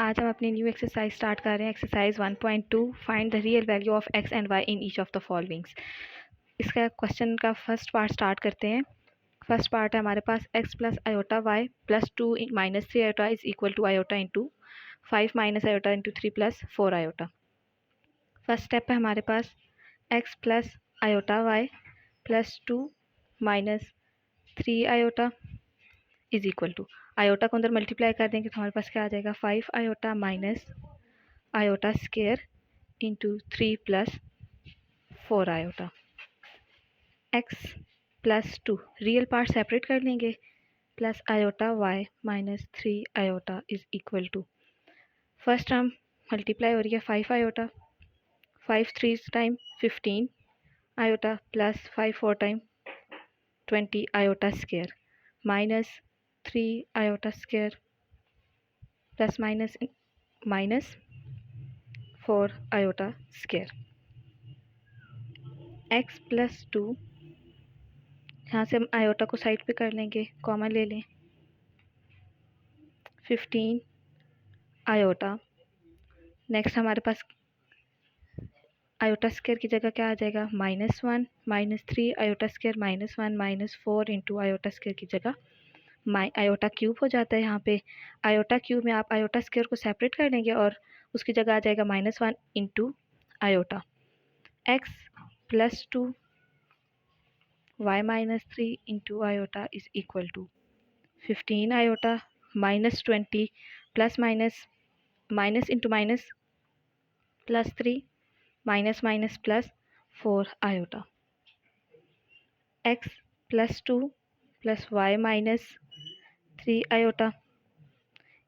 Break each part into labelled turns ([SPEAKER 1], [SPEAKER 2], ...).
[SPEAKER 1] आज हम अपनी न्यू एक्सरसाइज स्टार्ट कर रहे हैं। Exercise 1.2 find the real value of x and y in each of the followings. इसका क्वेश्चन का फर्स्ट पार्ट स्टार्ट करते हैं। फर्स्ट पार्ट है हमारे पास x plus iota y plus 2 minus 3 iota is equal to iota into 5 minus iota into 3 plus 4 iota. First step है हमारे पास x plus iota y plus 2 minus 3 iota is equal to iota को अंदर multiply कर देंगे तो हमारे पास क्या आ जाएगा 5 iota minus iota square into 3 plus 4 iota. X plus 2 real part separate कर लेंगे plus iota y minus 3 iota is equal to first term multiply हो रही है 5 iota 5 3 time 15 iota plus 5 4 time 20 iota square minus 3 iota square plus minus minus 4 iota square. X plus 2 यहाँ से हम iota को side पे कर लेंगे, कॉमन ले लें 15 आयोटा। नेक्स्ट हमारे पास आयोटा स्केयर की जगह क्या आ जाएगा -1 -3 iota square -1 -4 into iota square की जगह आयोटा क्यूब हो जाता है। यहाँ पे आयोटा क्यूब में आप आयोटा स्केयर को सेपरेट कर लेंगे और उसकी जगह आ जाएगा -1 into iota. X plus 2 y minus 3 into iota is equal to 15 iota minus 20 plus minus minus into minus plus 3 minus minus plus 4 iota. X plus 2 plus y minus 3 iota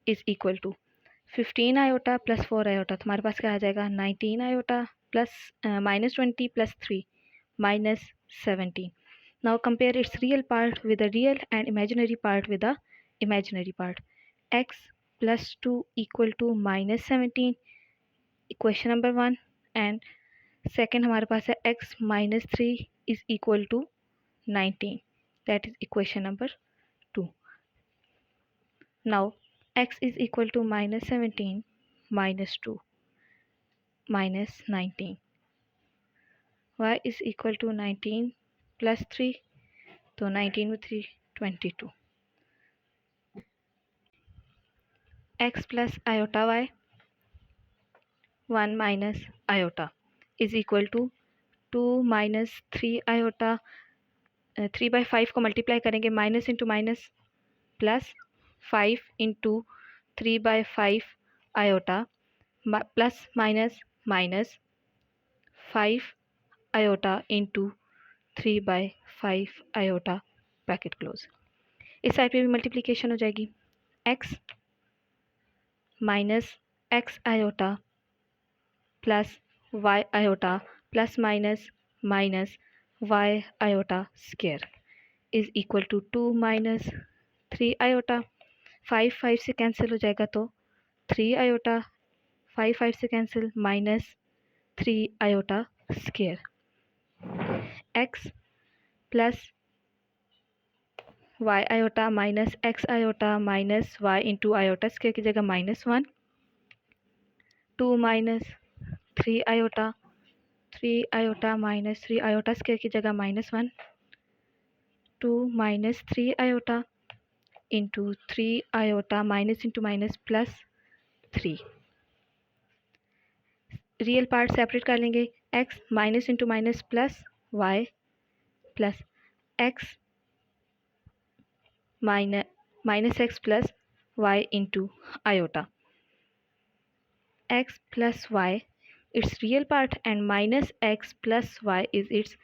[SPEAKER 1] is equal to 15 iota plus 4 iota. तो हमारे पास क्या आ जाएगा 19 iota plus -20 plus 3 minus 17। Now compare its real part with the real and imaginary part with the imaginary part. X plus 2 equal to -17 equation number 1 and second हमारे पास है x minus 3 is equal to 19, that is equation number 2. Now x is equal to -17 minus 2 minus 19, y is equal to 19 plus 3, तो 19 with 3 22. X plus iota y 1 minus iota is equal to 2 minus 3 iota 3 by 5 को multiply करेंगे minus into minus plus 5 into 3 by 5 iota plus minus minus 5 iota into 3 by 5 iota bracket close. इस side पे भी multiplication हो जाएगी x minus x iota plus y iota plus minus minus y iota square is equal to 2 minus 3 iota. 5 5 से cancel हो जाएगा तो 3 iota 5 5 से cancel minus 3 iota square. x plus y iota minus x iota minus y into iota square की जगह -1 2 minus 3 iota minus 3 iota square की जगह -1 2 minus 3 iota into 3 iota minus into minus plus 3। Real part separate कर लेंगे x minus into minus plus y plus x minus x plus y into iota. x plus y its real part and minus x plus y is its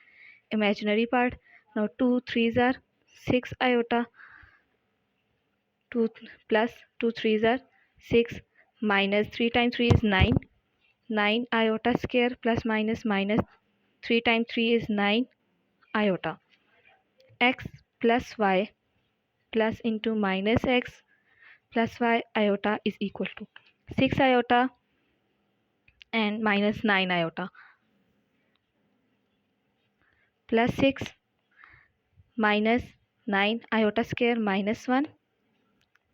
[SPEAKER 1] imaginary part. Now 2 3s are 6 iota 2 plus 2 3s are 6 minus 3 times 3 is 9 9 iota square plus minus minus 3 times 3 is 9 iota. X plus y plus into minus x plus y iota is equal to 6 iota and minus 9 iota plus 6 minus 9 iota square minus 1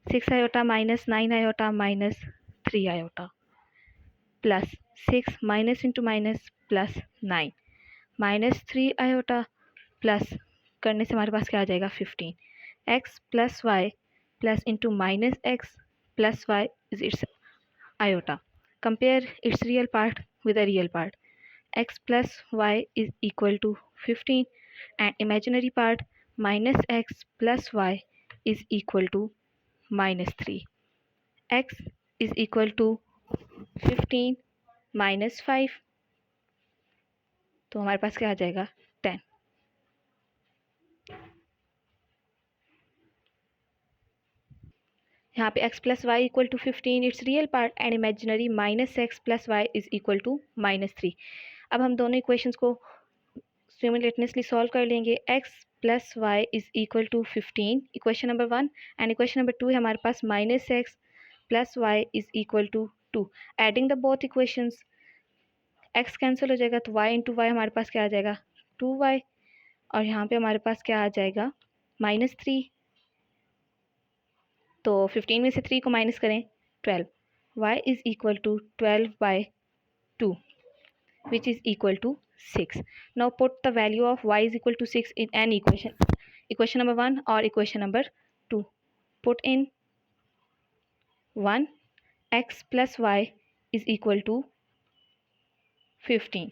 [SPEAKER 1] 6 iota minus 9 iota minus 3 iota plus 6 minus into minus plus 9 minus 3 iota plus करने से हमारे पास क्या आ जाएगा 15 x plus y plus into minus x plus y is its iota compare its real part with a real part. X plus y is equal to 15 and imaginary part minus x plus y is equal to minus 3. X is equal to 15 minus 5 तो हमारे पास क्या आ जाएगा 10. यहाँ पे x plus y equal to 15 its real part and imaginary minus x plus y is equal to -3. अब हम दोनों इक्वेशंस को सिमुलेटनेसली सॉल्व कर लेंगे. x plus y is equal to 15 equation number 1 and equation number 2 है हमारे पास minus x plus y is equal to 2. Adding the both equations x cancel हो जाएगा तो y इंटू वाई हमारे पास क्या आ जाएगा 2y और यहाँ पे हमारे पास क्या आ जाएगा -3. तो 15 में से 3 को माइनस करें 12. y is equal to 12/2 which is equal to 6. Now put the value of y is equal to 6 in an equation number 1 or equation number 2. Put in 1 x plus y is equal to 15.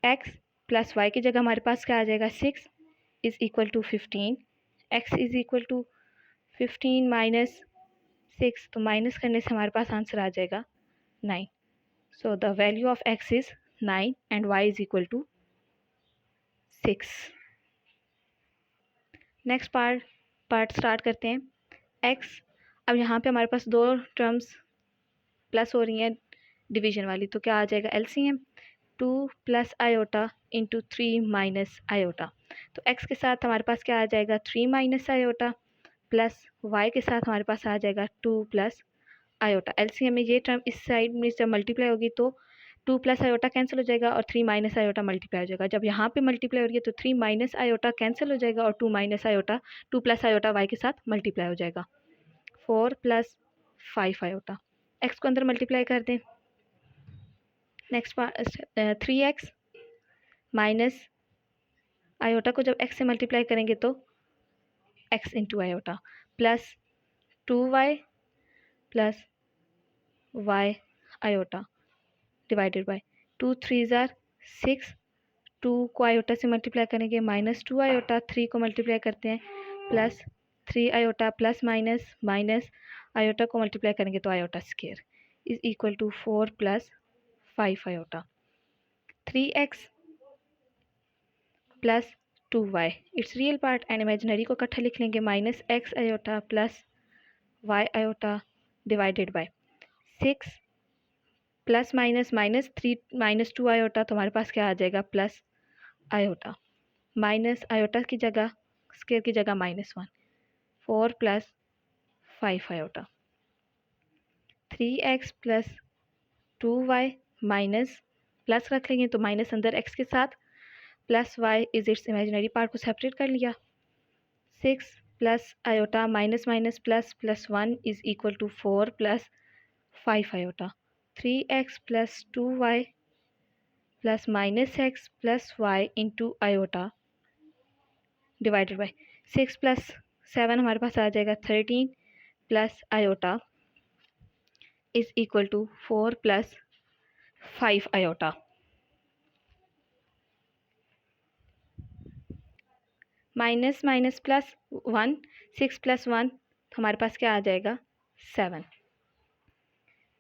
[SPEAKER 1] x plus y की जगह हमारे पास क्या आ जाएगा 6 is equal to 15. x is equal to 15 minus 6 तो minus करने से हमारे पास आंसर आ जाएगा 9. So the value of x is 9 and y is equal to 6. Next part start करते हैं. x अब यहाँ पे हमारे पास दो टर्म्स प्लस हो रही हैं डिवीजन वाली तो क्या आ जाएगा LCM 2 plus iota into 3 minus iota. तो x के साथ हमारे पास क्या आ जाएगा 3 माइनस आयोटा प्लस y के साथ हमारे पास आ जाएगा 2 प्लस आयोटा. LCM में ये टर्म इस साइड में जब मल्टीप्लाई होगी तो 2 प्लस आयोटा कैंसिल हो जाएगा और 3 माइनस आयोटा मल्टीप्लाई हो जाएगा. जब यहाँ पे मल्टीप्लाई हो रही है तो 3 माइनस आयोटा कैंसिल हो जाएगा और 2 minus iota 2 plus iota y के साथ मल्टीप्लाई हो जाएगा. 4 प्लस 5 आयोटा एक्स को अंदर मल्टीप्लाई कर दें. Next part 3x minus iota को जब x से मल्टीप्लाई करेंगे तो x into iota plus 2y plus y iota divided bye 2 3 ज़ार 6. 2 को आयोटा से मल्टीप्लाई करेंगे माइनस 2 आयोटा 3 को मल्टीप्लाई करते हैं plus 3 iota plus minus minus iota को मल्टीप्लाई करेंगे तो iota square is equal to 4 plus 5 iota. 3x plus 2y its real part and imaginary को इकट्ठा लिख लेंगे minus x iota plus y iota divided by 6 plus minus minus 3 minus 2 iota तो हमारे पास क्या आ जाएगा प्लस आयोटा माइनस आयोटा की जगह स्क्वायर की जगह -1 4 plus 5 iota. 3x plus 2y minus plus रख लेंगे तो माइनस अंदर x के साथ plus y is its imaginary part को सेपरेट कर लिया. 6 plus iota minus minus plus plus 1 is equal to 4 plus 5 iota. 3x plus 2y plus minus x plus y into iota divided by 6 plus 7 हमारे पास आ जाएगा 13 plus iota is equal to 4 plus 5 iota. Minus minus plus 1 6 plus 1 हमारे पास क्या आ जाएगा 7.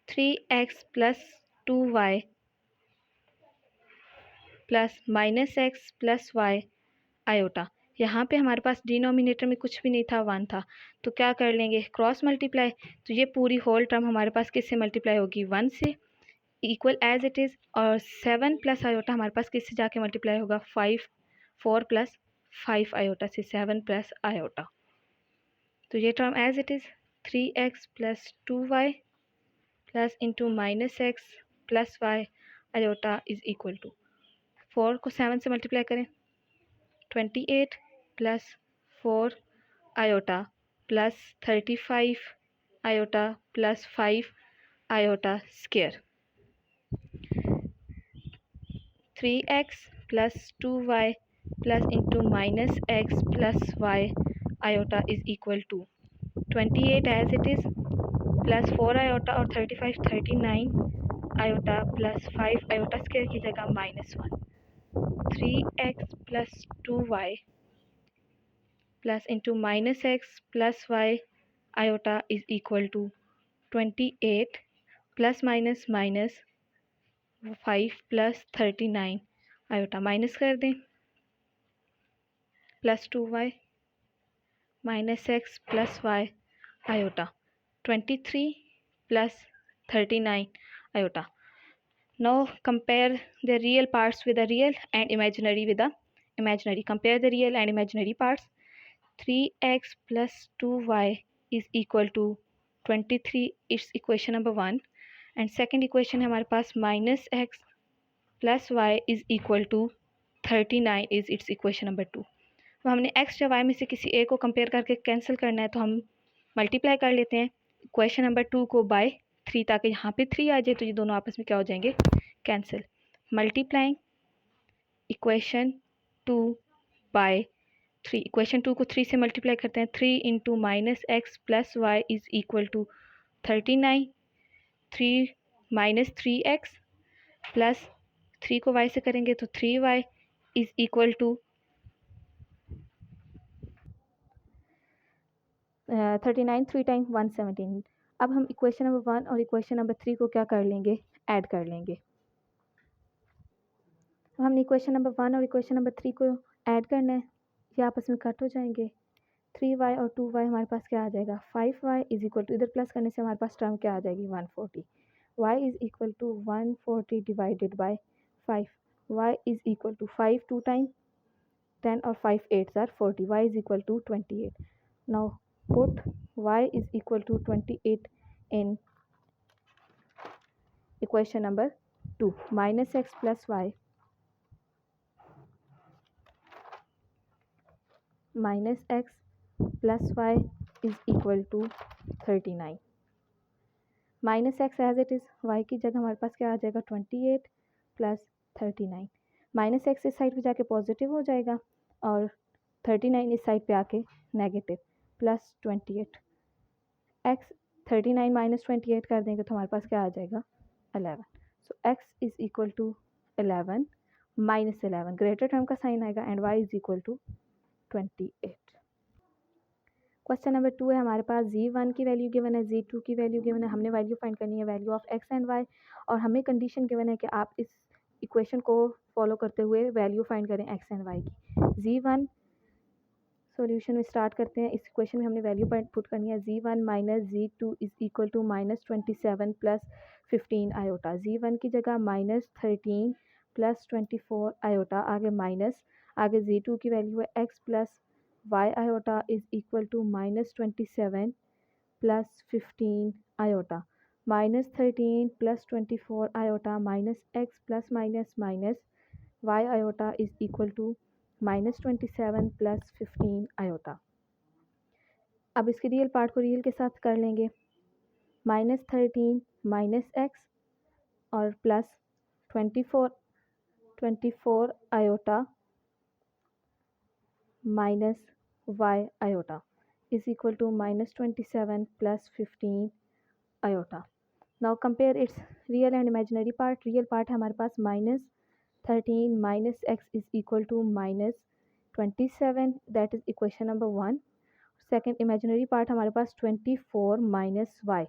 [SPEAKER 1] 3x plus 2y plus minus x plus y iota. यहाँ पे हमारे पास डिनोमिनेटर में कुछ भी नहीं था 1 था तो क्या कर लेंगे क्रॉस मल्टीप्लाई. तो ये पूरी होल टर्म हमारे पास किससे मल्टीप्लाई होगी 1 से इक्वल एज इट इज़ और 7 प्लस आयोटा हमारे पास किससे जाके मल्टीप्लाई होगा 4 प्लस 5 आयोटा से 7 प्लस आयोटा. तो ये term as it is 3x plus 2y plus into minus x plus y iota is equal to 4 को 7 से मल्टीप्लाई करें 28 plus 4 iota plus 35 iota plus 5 iota square. 3x plus 2y plus into minus x plus y iota is equal to 28 as it is, plus 4 iota और 35 39 iota plus 5 iota square की जगह -1। 3x plus 2y plus into minus x plus y iota is equal to 28 plus minus minus 5 plus 39 iota minus कर दें, plus 2y minus x plus y iota 23 plus 39 iota. Now compare the real parts with the real and imaginary with the imaginary. Compare the real and imaginary parts. 3x plus 2y is equal to 23. It's equation number 1. And second equation है हमारे पास minus x plus y is equal to 39 is its equation number 2. तो हमने x या y में से किसी एक को कंपेयर करके कैंसिल करना है, तो हम मल्टीप्लाई कर लेते हैं इक्वेशन नंबर 2 को बाय 3, ताकि यहाँ पे 3 आ जाए तो ये दोनों आपस में क्या हो जाएंगे, cancel. Multiplying equation 2 by 3, equation 2 को 3 से मल्टीप्लाई करते हैं, 3 into minus x plus y is equal to 39, 3 minus 3x plus 3 को y से करेंगे तो 3y is equal to 39, 3 time 117। अब हम इक्वेशन नंबर 1 और इक्वेशन नंबर 3 को क्या कर लेंगे, ऐड कर लेंगे। तो हमने इक्वेशन नंबर 1 और इक्वेशन नंबर 3 को ऐड करना है, ये आपस में कट हो जाएंगे। 3y और 2y हमारे पास क्या आ जाएगा, 5y इज इक्वल टू, इधर प्लस करने से हमारे पास टर्म क्या आ जाएगी, 140। y is equal to 140 divided by 5, y is equal to 5 2 time 10 और 5 8 are 40, y is equal to 28। Now put y is equal to 28 in equation number 2, minus x plus y minus x plus y is equal to 39। Minus x as it is, y की जगह हमारे पास क्या आ जाएगा, 28 plus 39। Minus x इस side पे जाके पॉजिटिव हो जाएगा और 39 इस साइड पे आके नेगेटिव, प्लस 28। एक्स 39 माइनस 28 कर देंगे तो हमारे पास क्या आ जाएगा, 11। So x is equal to 11 minus 11, greater term का साइन आएगा and y is equal to 28। Question number 2 है हमारे पास, z1 की वैल्यू गिवन है, z2 की वैल्यू गिवन है, हमने वैल्यू फाइंड करनी है value of x and y, और हमें कंडीशन गिवन है कि आप इस इक्वेशन को फॉलो करते हुए वैल्यू फाइंड करें x एंड y की। z1 सॉल्यूशन में स्टार्ट करते हैं, इस इक्वेशन में हमने वैल्यू पुट करनी है, z1 minus z2 is equal to -27 plus 15 iota. z1 की जगह -13 प्लस 24 आयोटा, आगे माइनस, आगे z2 की वैल्यू है x plus y iota is equal to -27 plus 15 आयोटा, -13 plus 24 iota minus x plus minus minus y iota is equal to -27 plus 15 iota. अब इसके real part को रियल के साथ कर लेंगे, -13 माइनस एक्स और plus 24 iota minus y iota is equal to -27 plus 15 iota. Now compare its real and imaginary part. Real part है हमारे पास -13 minus x is equal to -27, that is equation number 1। Second imaginary part हमारे पास 24 minus y,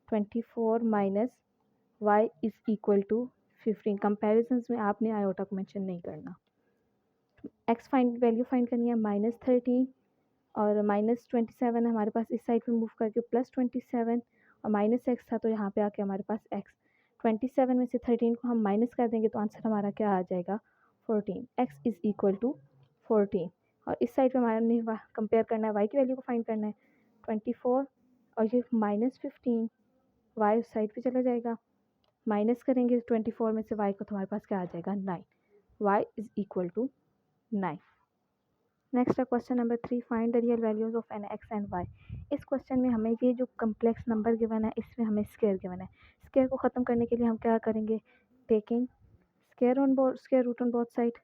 [SPEAKER 1] 24 minus y is equal to 15। Comparison में आपने iota को mention नहीं करना। एक्स फाइंड वैल्यू फाइंड करनी है, -13 और -27 हमारे पास इस साइड पे मूव करके +27 और माइनस एक्स था तो यहाँ पे आके हमारे पास एक्स, 27 में से 13 को हम माइनस कर देंगे तो आंसर हमारा क्या आ जाएगा, 14। एक्स इज़ इक्वल टू 14 और इस साइड पे हमारे कंपेयर करना है, वाई की वैल्यू को फाइंड करना है, 24 और ये -15, वाई उस साइड पे चला जाएगा, माइनस करेंगे 24 में से वाई को तो हमारे पास क्या आ जाएगा, 9। Y is equal to 9। Next है question number 3, find the real values of n x and y. इस क्वेश्चन में हमें ये जो कम्प्लेक्स नंबर गिवन है इसमें हमें स्क्वायर गिवन है। स्क्वायर को ख़त्म करने के लिए हम क्या करेंगे, taking square root on both side.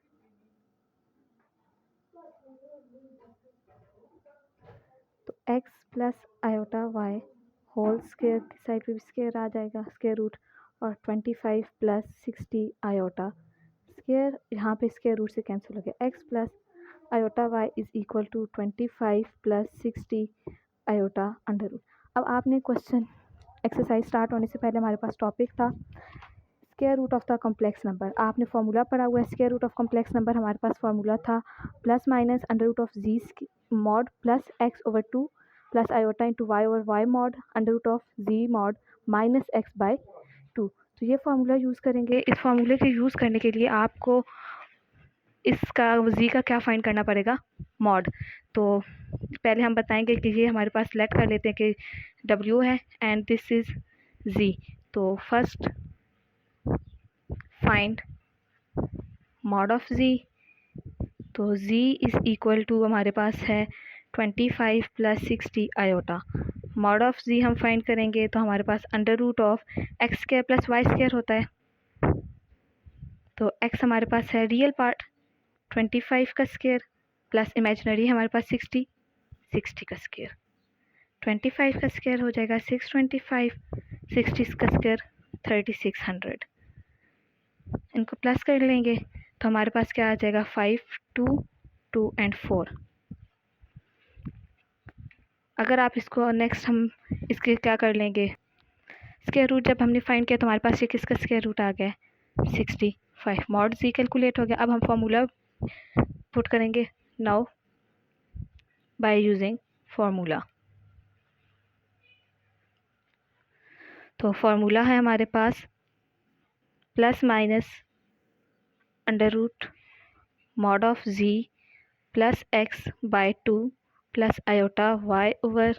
[SPEAKER 1] तो x plus iota y whole square की साइड पे भी स्क्वायर आ जाएगा, स्क्वायर रूट, और 25 प्लस 60 आयोटा स्क्वायर, यहाँ पे स्क्वायर रूट से कैंसिल हो गया। x plus iota y is equal to 25 plus 60 iota under root. अब आपने क्वेश्चन एक्सरसाइज स्टार्ट होने से पहले हमारे पास टॉपिक था square root of the complex number. आपने फार्मूला पढ़ा हुआ है square root of complex number. हमारे पास फार्मूला था plus minus under root of z mod plus x over 2 plus iota into y over y mod under root of z mod minus x by 2। तो ये formula use करेंगे। इस फार्मूले के use करने के लिए आपको इसका जी का क्या फाइंड करना पड़ेगा, मॉड। तो पहले हम बताएंगे कि ये हमारे पास सेलेक्ट कर लेते हैं कि डब्ल्यू है एंड दिस इज़ जी। तो first find mod of z. तो z इज़ इक्वल टू हमारे पास है 25 plus 60 iota. Mod of z हम फाइंड करेंगे तो हमारे पास under root of x square plus y square होता है। तो x हमारे पास है रियल पार्ट 25 का स्क्वायर प्लस इमेजिनरी हमारे पास 60 का स्क्वायर। 25 का स्क्वायर हो जाएगा 625, 60 का स्क्वायर 3600। इनको प्लस कर लेंगे तो हमारे पास क्या आ जाएगा 5, 2, 2 एंड 4। अगर आप इसको नेक्स्ट हम इसके क्या कर लेंगे, स्क्वायर रूट जब हमने फाइंड किया तो हमारे पास ये किसका स्क्वायर रूट आ गया 65। मॉड जी कैलकुलेट हो गया। अब हम फॉर्मूला पुट करेंगे नाउ बाय यूजिंग फॉर्मूला। तो फॉर्मूला है हमारे पास plus minus under root mod of z plus x by 2 plus iota y over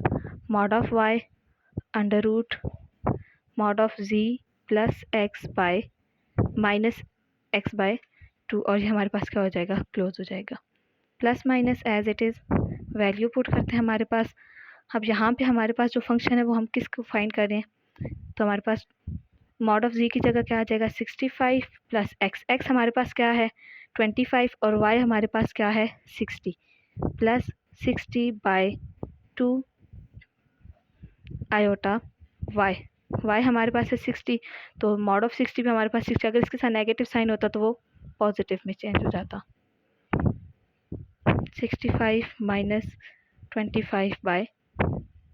[SPEAKER 1] mod of y under root mod of z plus x by minus x by 2, और ये हमारे पास क्या हो जाएगा, क्लोज हो जाएगा। Plus minus as it is, value put करते हैं हमारे पास। अब यहाँ पे हमारे पास जो फंक्शन है वो हम किसको फाइंड कर रहे हैं, तो हमारे पास मॉड ऑफ जी की जगह क्या आ जाएगा 65 प्लस एक्स। एक्स हमारे पास क्या है 25 और वाई हमारे पास क्या है 60 plus 60 by 2 iota y. Y हमारे पास है 60, तो मॉड ऑफ 60 भी हमारे पास 60, अगर इसके साथ नेगेटिव साइन होता तो वो पॉजिटिव में चेंज हो जाता। 65 माइनस 25 बाय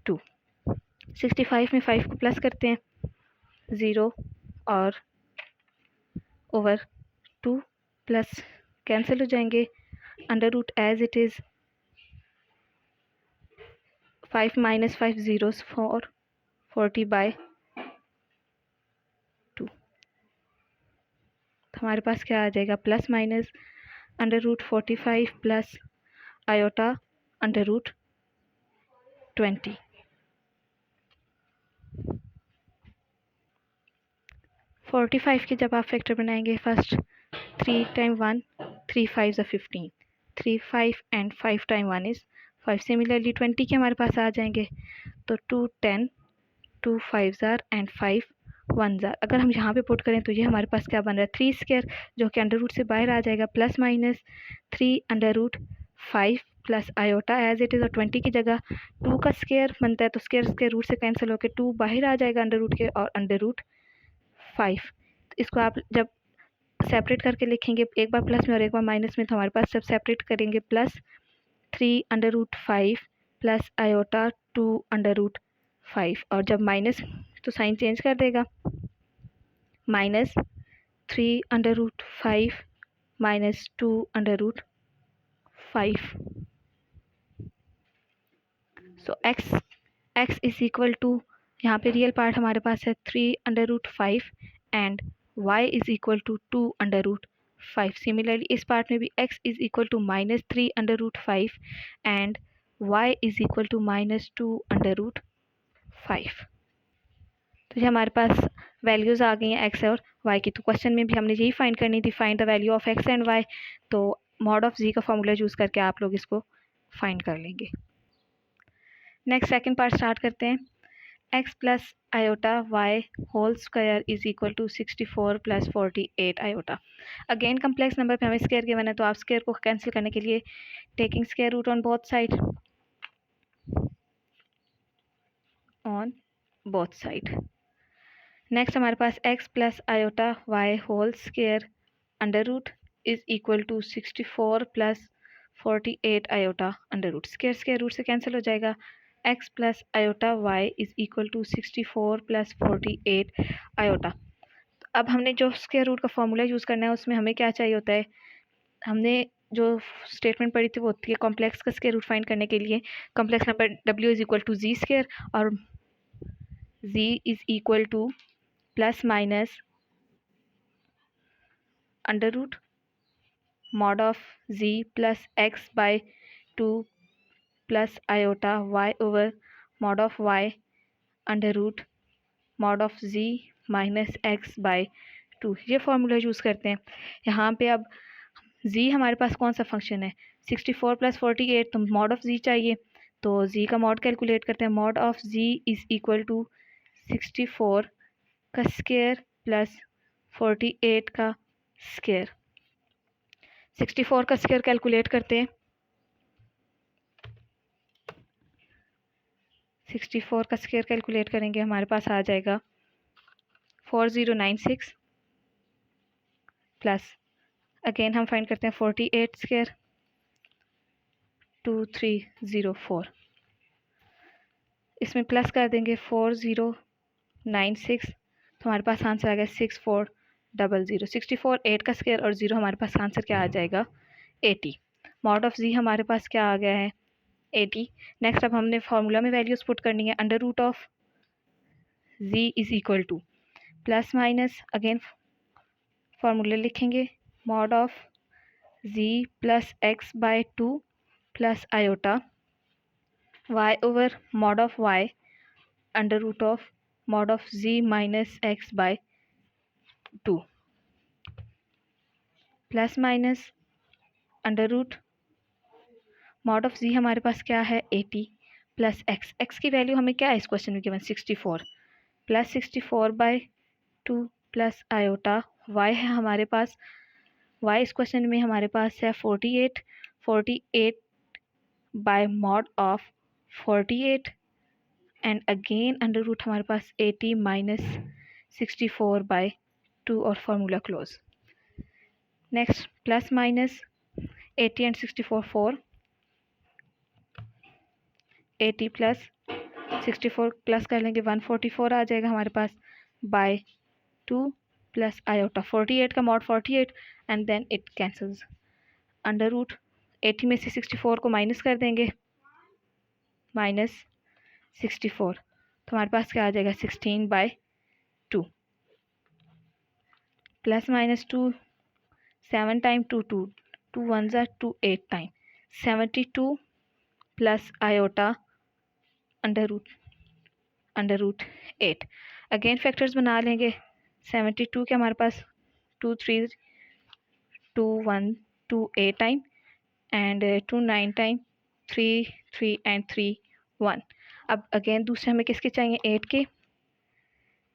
[SPEAKER 1] 2। 65 में 5 को प्लस करते हैं, 0 और ओवर 2 प्लस कैंसिल हो जाएंगे, under root as it is 5 minus 5 zeros 4, 40 by 2। तो हमारे पास क्या आ जाएगा plus minus under root 45 plus iota under root 20। 45 के जब आप फैक्टर बनाएंगे, first 3 time 1, 3 5 15, 3 5 and 5 time 1 is 5। Similarly 20 के हमारे पास आ जाएंगे, तो 2 10, 2 5 ज़ार एंड 5 1 ज़ार। अगर हम यहाँ पे पुट करें तो ये हमारे पास क्या बन रहा है 3 स्क्वायर, जो कि अंडर रूट से बाहर आ जाएगा, plus minus 3 under root 5 plus iota as it is, और 20 की जगह 2 का स्क्वायर बनता है, तो स्क्वायर रूट से कैंसिल होकर 2 बाहर आ जाएगा अंडर रूट के, और अंडर रूट 5। तो इसको आप जब सेपरेट करके लिखेंगे, एक बार प्लस में और एक बार माइनस में, तो हमारे पास जब सेपरेट करेंगे plus 3 under root 5 plus iota 2 under root 5, और जब माइनस तो साइन चेंज कर देगा, minus 3 under root 5 minus 2 under root 5। So x is equal to, यहाँ पे रियल पार्ट हमारे पास है 3 under root 5 and y is equal to 2 under root 5। Similarly इस पार्ट में भी x is equal to minus 3 under root 5 and y is equal to minus 2 under root 5। तो ये हमारे पास वैल्यूज़ आ गई हैं x और y की। तो क्वेश्चन में भी हमने यही फाइंड करनी थी, find the value of x and y। तो मॉड ऑफ जी का फॉर्मूला यूज़ करके आप लोग इसको फाइंड कर लेंगे। नेक्स्ट सेकंड पार्ट स्टार्ट करते हैं। x plus iota y whole square is equal to 64 plus 48 iota. Again complex number पे हमें स्क्वायर गिवन है, तो आप स्क्वायर को कैंसिल करने के लिए taking square root on both side, next हमारे पास x plus iota y whole square under root is equal to 64 plus 48 iota under root. Square square root से कैंसिल हो जाएगा। x plus iota y is equal to 64 plus 48 iota. अब हमने जो square root का formula use करना है उसमें हमें क्या चाहिए होता है, हमने जो स्टेटमेंट पढ़ी थी वो होती है कॉम्प्लेक्स का स्क्वायर रूट फाइंड करने के लिए complex number w is equal to z square और z is equal to plus minus under root mod of z plus x by 2 plus iota y over mod of y under root mod of z minus x by 2। ये formula use करते हैं यहाँ पे। अब z हमारे पास कौन सा function है, 64 प्लस 48, तो मॉड ऑफ z चाहिए, तो z का मॉड कैलकुलेट करते हैं। Mod of z is equal to 64 का स्क्वायर प्लस 48 का स्क्वायर। 64 का स्क्वायर कैलकुलेट करते हैं, 64 का स्क्वायर कैलकुलेट करेंगे हमारे पास आ जाएगा 4096 प्लस अगेन हम फाइंड करते हैं 48 स्क्वायर 2304। इसमें प्लस कर देंगे 4096 तो हमारे पास आंसर आ गया 6400। 64 8 का स्क्वायर और 0 हमारे पास आंसर क्या आ जाएगा 80। मॉड ऑफ z हमारे पास क्या आ गया है 80। नेक्स्ट अब हमने फार्मूला में वैल्यूज पुट करनी है। Under root of z is equal to plus minus again formula लिखेंगे mod of z plus x by 2 plus iota y over mod of y under root of mod of z minus x by 2 plus minus under root mod of z हमारे पास क्या है 80 plus x की value हमें क्या है इस question में given 64 plus 64 by 2 plus iota y है हमारे पास, y इस क्वेश्चन में हमारे पास है 48 by mod of 48 and again under root हमारे पास 80 माइनस 64 बाय 2 और formula close. Next plus minus 80 and 64 4, 80 plus 64 plus कर लेंगे 144 आ जाएगा हमारे पास बाय 2 प्लस आयोटा 48 का mod 48 and then it cancels. Under root 80 में से 64 को माइनस कर देंगे माइनस 64 तो हमारे पास क्या आ जाएगा 16 बाय 2 प्लस माइनस 2 7 टाइम 2 2 2 1 ज़ा 2 8 time 72 plus iota under root 8। Again factors बना लेंगे 72 के हमारे पास 2 3 2 1 2 8 टाइम एंड 2 9 टाइम 3 3 एंड 3 1। अब अगेन दूसरे हमें किसके चाहिए 8 के,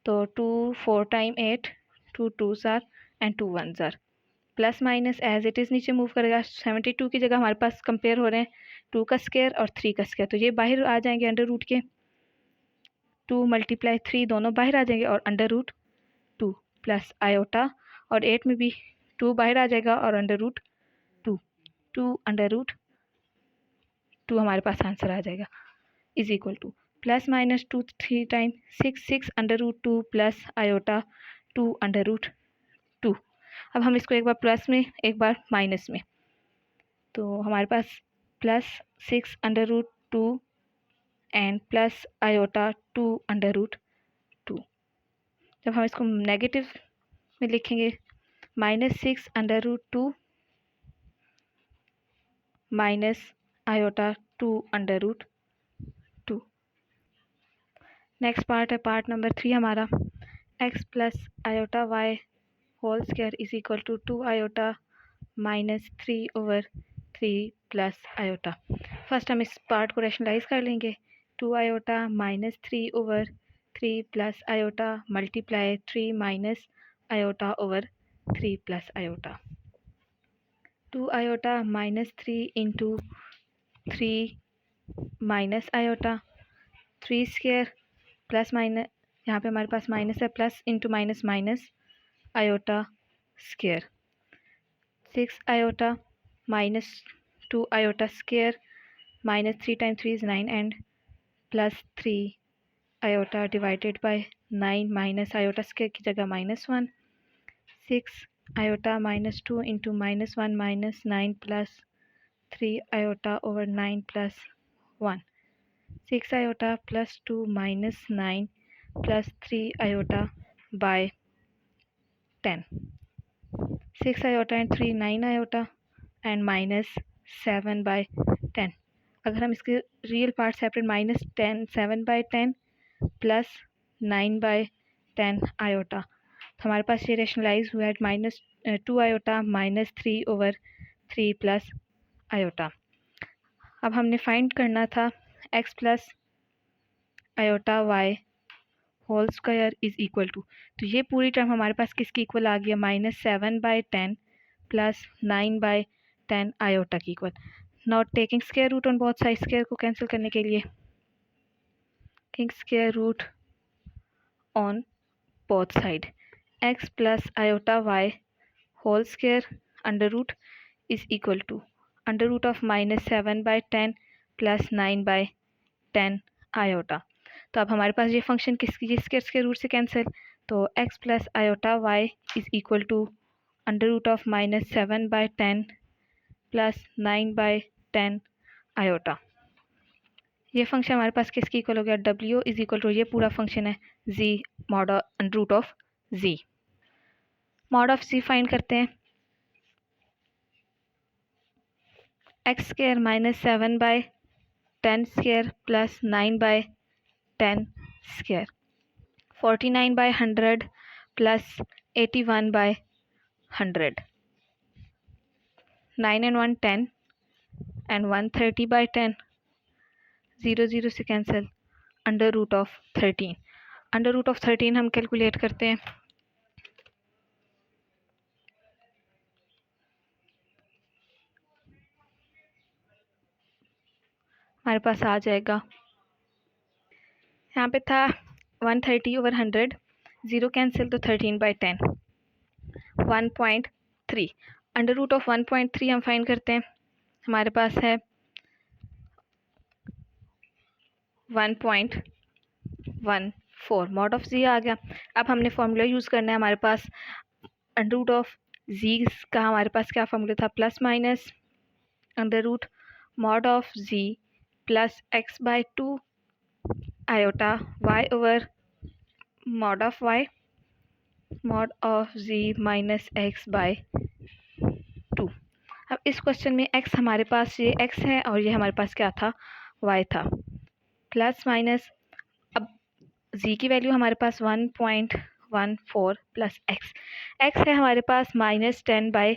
[SPEAKER 1] तो 2 4 टाइम 8 2 2 ज़ार एंड 2 1 ज़ार plus minus as it is नीचे मूव करेगा। 72 की जगह हमारे पास कंपेयर हो रहे हैं 2 का स्क्वायर और 3 का स्क्वायर, तो ये बाहर आ जाएंगे अंडर रूट के 2 मल्टीप्लाई 3 दोनों बाहर आ जाएंगे और अंडर रूट 2 प्लस आयोटा और 8 में भी 2 बाहर आ जाएगा और अंडर रूट 2 अंडर रूट 2 हमारे पास आंसर आ जाएगा is equal to plus minus 2 3 time 6 under root 2 plus iota 2 under root 2। अब हम इसको एक बार प्लस में एक बार माइनस में, तो हमारे पास plus 6 under root 2 and plus iota 2 under root 2। जब हम इसको नेगेटिव में लिखेंगे minus 6 under root 2 minus iota 2 under root 2। Next part है पार्ट नंबर 3 हमारा x plus iota y whole square is equal to 2 iota -3/3 plus iota. First हम इस part को रैशनलाइज कर लेंगे। 2 iota -3/3 plus iota multiply 3 minus iota over 3 plus iota. 2 iota -3 into 3 minus iota, 3 square plus minus, यहाँ पे हमारे पास minus है, plus into minus minus iota square. 6 iota -2 iota square, -3 times 3 is 9 and plus 3 iota divided bye 9 minus iota square की जगह -1। 6 iota -2 into -1 minus 9 plus 3 iota over 9 plus 1। 6 iota +2 minus 9 plus 3 iota by 10। 6 iota and 3 9 iota and -7 by 10। अगर हम इसके real part separate -10 7 by 10 plus 9 by 10 iota, तो हमारे पास ये rationalise हुआ है -2 आयोटा -3/3 प्लस आयोटा। अब हमने फाइंड करना था x plus iota y whole square is equal to, तो ये पूरी टर्म हमारे पास किसकी इक्वल आ गया, -7 बाय 10 प्लस 9 बाय 10 आयोटा की equal. Not taking square root on both side, square को कैंसिल करने के लिए taking square root on both side, x plus iota y whole square under root is equal to under root of -7 by 10 plus 9 by 10 iota. तो अब हमारे पास ये function किसके root से कैंसिल, तो x plus iota y is equal to under root of -7 by 10 plus 9 by 10 iota. ये function हमारे पास किसकी इक्वल हो गया, w इज इक्वल टू, ये पूरा फंक्शन है z mod under root of z। Mod of z find करते हैं, x square -7 by 10 square plus 9 by 10 square, 49 by 100 plus 81 by 100, 9 and 1 10 and 130 by 10, 0 0 से cancel, under root of 13। Under root of 13 हम calculate करते हैं, हमारे पास आ जाएगा, यहाँ पे था 130/100, 0 कैंसिल तो 13 by 10, 1.3। अंडर रूट ऑफ 1.3 हम फाइंड करते हैं, हमारे पास है 1.14, मॉड ऑफ जी आ गया। अब हमने फॉर्मूला यूज़ करना है, हमारे पास अंडर रूट ऑफ जी का हमारे पास क्या फॉर्मूला था, plus minus under root mod of z plus x/2 iota y over mod of z minus x/2। अब इस क्वेश्चन में x हमारे पास ये x है और ये हमारे पास क्या था, y था, प्लस माइनस, अब z की वैल्यू हमारे पास 1.14 प्लस x है हमारे पास -7 बाय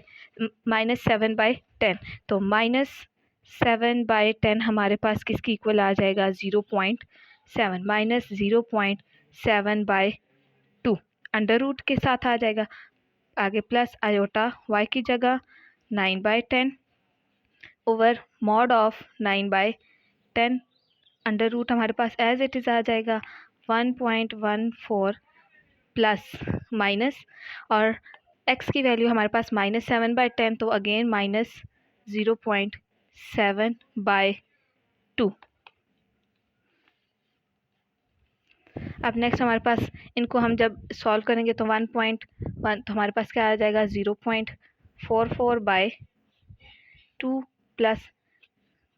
[SPEAKER 1] 10, तो -7/10 हमारे पास किसकी इक्वल आ जाएगा, 0.7, -0.7/2 अंडर रूट के साथ आ जाएगा, आगे प्लस आयोटा y की जगह 9/10 over mod of 9/10, under root हमारे पास एज इट इज़ आ जाएगा 1.14 प्लस माइनस, और x की वैल्यू हमारे पास -7/10, तो अगेन -0.7/2। अब नेक्स्ट हमारे पास इनको हम जब सॉल्व करेंगे तो 1.1, तो हमारे पास क्या आ जाएगा, 0.44/2 प्लस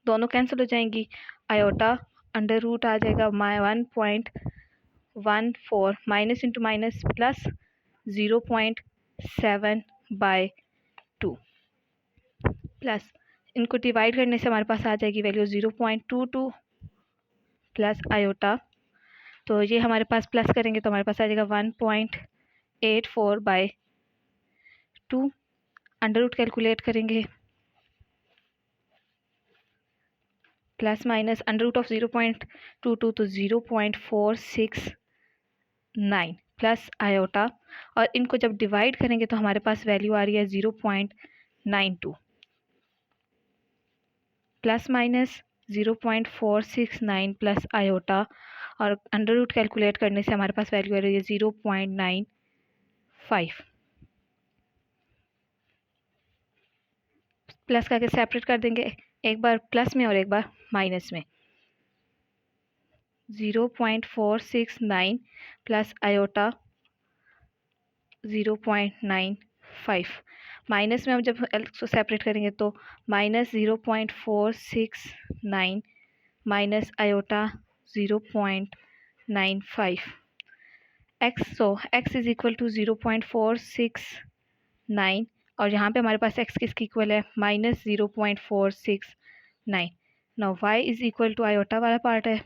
[SPEAKER 1] दोनों कैंसिल हो जाएंगी, आयोटा अंडर रूट आ जाएगा 1.14 minus into minus plus 0.7/2 plus इनको डिवाइड करने से हमारे पास आ जाएगी वैल्यू 0.22 प्लस आयोटा, तो ये हमारे पास प्लस करेंगे तो हमारे पास आ जाएगा 1.84/2 अंडर रूट कैलकुलेट करेंगे, plus minus under root of 0.22 तो 0.469 प्लस आयोटा, और इनको जब डिवाइड करेंगे तो हमारे पास वैल्यू आ रही है 0.92 प्लस माइनस 0.469 प्लस आयोटा, और अंडर रूट कैलकुलेट करने से हमारे पास वैल्यू आ रही है 0.95। प्लस करके सेपरेट कर देंगे, एक बार प्लस में और एक बार माइनस में। 0.469 प्लस आयोटा 0.95, माइनस में हम जब इसको सेपरेट करेंगे तो minus 0.469 minus iota 0.95 x, so x is equal to 0.469, और यहाँ पे हमारे पास x किसकी इक्वल है, minus 0.469। Now y is equal to iota वाला पार्ट है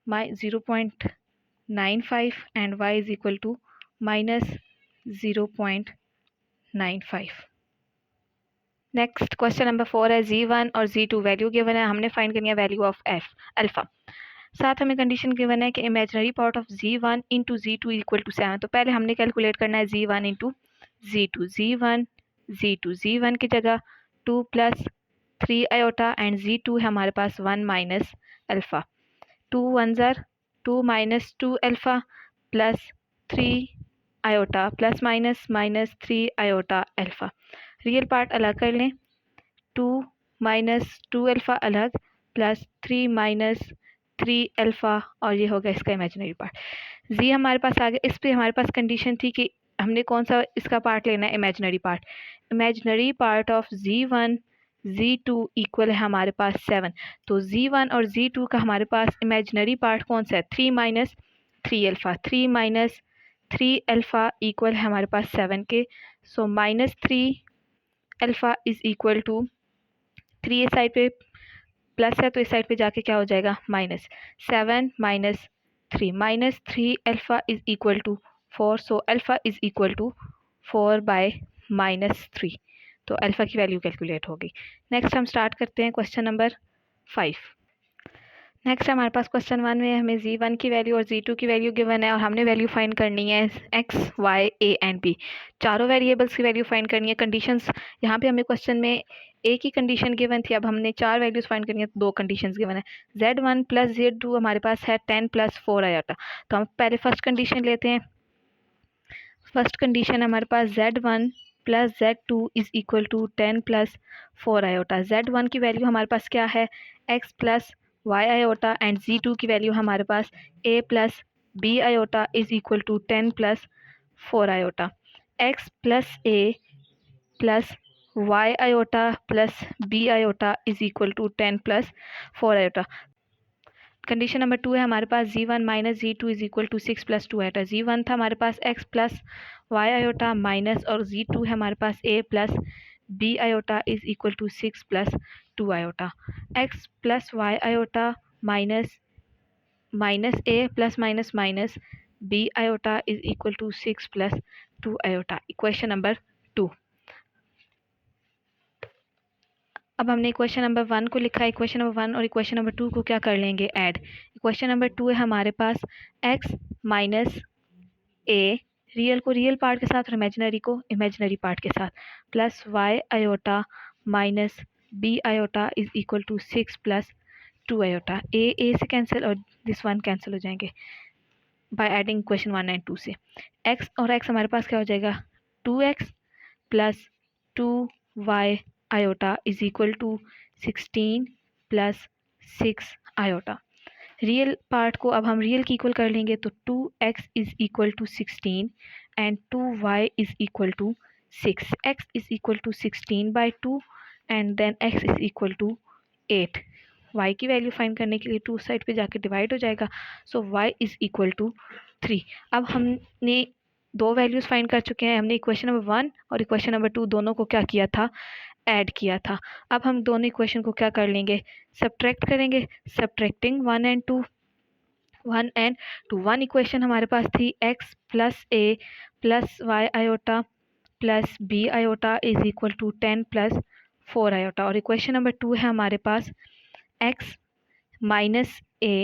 [SPEAKER 1] 0.95 and y is equal to minus 0.95। Next question number 4 है z1 और z2 वैल्यू गिवन है, हमने फाइंड करनी है वैल्यू ऑफ f अल्फा। साथ हमें कंडीशन गिवन है कि imaginary part of z1 into z2 equal to 7। तो पहले हमने कैलकुलेट करना है z1 इंटू z2, z1 की जगह 2 प्लस 3 आयोटा एंड z2 है हमारे पास 1 माइनस अल्फा। 2 1 ज़र 2 minus 2 alpha plus 3 iota plus minus minus 3 iota alpha. Real part अलग कर लें, 2 माइनस 2 अल्फा अलग प्लस 3 माइनस 3 अल्फा, और ये हो गया इसका इमेजिनरी पार्ट। जी हमारे पास आ गया। इस पर हमारे पास कंडीशन थी कि हमने कौन सा इसका पार्ट लेना है, imaginary part. Imaginary part of z1 z2 equal है हमारे पास 7। तो z1 और z2 का हमारे पास इमेजिनरी पार्ट कौन सा है, 3 minus 3 alpha. 3 minus 3 alpha equal है हमारे पास 7 के। So minus 3 alpha is equal to 3 इस साइड पे प्लस है तो इस साइड पे जाके क्या हो जाएगा, minus 7 minus 3, minus 3 alpha is equal to 4। So alpha is equal to 4 by minus 3। तो अल्फा की वैल्यू कैलकुलेट होगी। नेक्स्ट हम स्टार्ट करते हैं क्वेश्चन नंबर 5। नेक्स्ट हमारे पास क्वेश्चन 1 में हमें z1 की वैल्यू और z2 की वैल्यू गिवन है, और हमने वैल्यू फाइंड करनी है x, y, a and b। चारों वेरिएबल्स की वैल्यू फाइंड करनी है। कंडीशंस यहाँ पे हमें क्वेश्चन में एक ही कंडीशन गिवन थी, अब हमने 4 वैल्यूज फाइंड करनी है, 2 कंडीशंस गिवन है। z1 प्लस z2 हमारे पास है 10 प्लस 4 आयोटा। तो हम पहले फर्स्ट कंडीशन लेते हैं। फर्स्ट कंडीशन हमारे पास z1 plus z2 is equal to 10 plus 4 iota. z1 की वैल्यू हमारे पास क्या है, x plus y iota, and z2 की वैल्यू हमारे पास a plus b iota is equal to 10 plus 4 iota. x plus a plus y iota plus b iota is equal to 10 plus 4 iota. Condition number 2 है हमारे पास z1 minus z2 is equal to 6 plus 2 iota. z1 था हमारे पास x plus y iota minus, और z2 है हमारे पास a plus b iota is equal to 6 plus 2 iota. x plus y iota minus minus a plus minus minus b iota is equal to 6 plus 2 iota. Equation number 2। अब हमने equation number 1 को लिखा है। Equation number 1 और equation number 2 को क्या कर लेंगे, ऐड। इक्वेशन नंबर 2 है हमारे पास x माइनस a, रियल को रियल पार्ट के साथ और इमेजिनरी को इमेजिनरी पार्ट के साथ, plus y iota minus b iota is equal to 6 plus 2 iota. a से कैंसिल और दिस वन कैंसिल हो जाएंगे बाय एडिंग इक्वेशन 1 एंड 2 से। x और x हमारे पास क्या हो जाएगा, 2x plus 2y iota is equal to 16 plus 6 iota. Real part को अब हम रियल की इक्वल कर लेंगे, तो 2x is equal to 16 and 2y is equal to 6। x is equal to 16 by 2 and then x is equal to 8। y की value find करने के लिए 2 साइड पे जाके डिवाइड हो जाएगा, सो y इज इक्वल टू 3। अब हमने 2 वैल्यूज़ फाइंड कर चुके हैं। हमने इक्वेशन नंबर 1 और इक्वेशन नंबर 2 दोनों को क्या किया था, ऐड किया था। अब हम दोनों इक्वेशन को क्या कर लेंगे, सब्ट्रैक्ट करेंगे। Subtracting 1 and 2, 1 and 2। 1 इक्वेशन हमारे पास थी x plus a plus y iota plus b iota is equal to 10 plus 4 iota. और इक्वेशन नंबर 2 है हमारे पास x minus a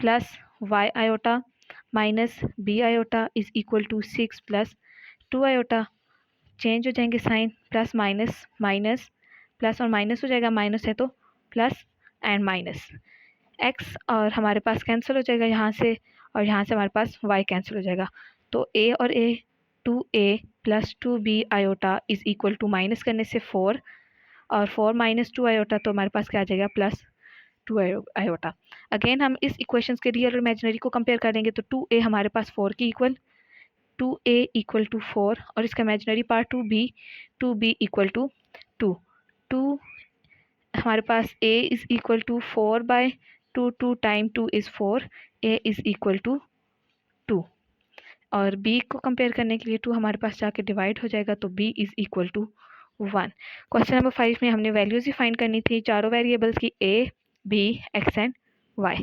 [SPEAKER 1] plus y iota minus b iota is equal to 6 plus 2 iota. Change हो जाएंगे sign, plus minus minus plus और minus हो जाएगा, minus है तो प्लस एंड माइनस। एक्स और हमारे पास कैंसिल हो जाएगा यहाँ से, और यहाँ से हमारे पास वाई कैंसिल हो जाएगा। तो ए और a 2a plus 2b iota is equal to minus करने से 4 और 4 माइनस 2 आयोटा, तो हमारे पास क्या आ जाएगा प्लस 2 आयोटा। अगेन हम इस इक्वेशंस के रियल और इमेजिनरी को कंपेयर करेंगे तो 2a हमारे पास 4 की इक्वल, 2a इक्वल टू 4 और इसका imaginary part 2b equal to 2। 2 हमारे पास a is equal to 4 by 2 time 2 is 4, a is equal to 2 और b को कंपेयर करने के लिए 2 हमारे पास जाके डिवाइड हो जाएगा तो b is equal to 1। Question number 5 में हमने वैल्यूज़ ही फाइंड करनी थी चारों वेरिएबल्स की a, b, x and y।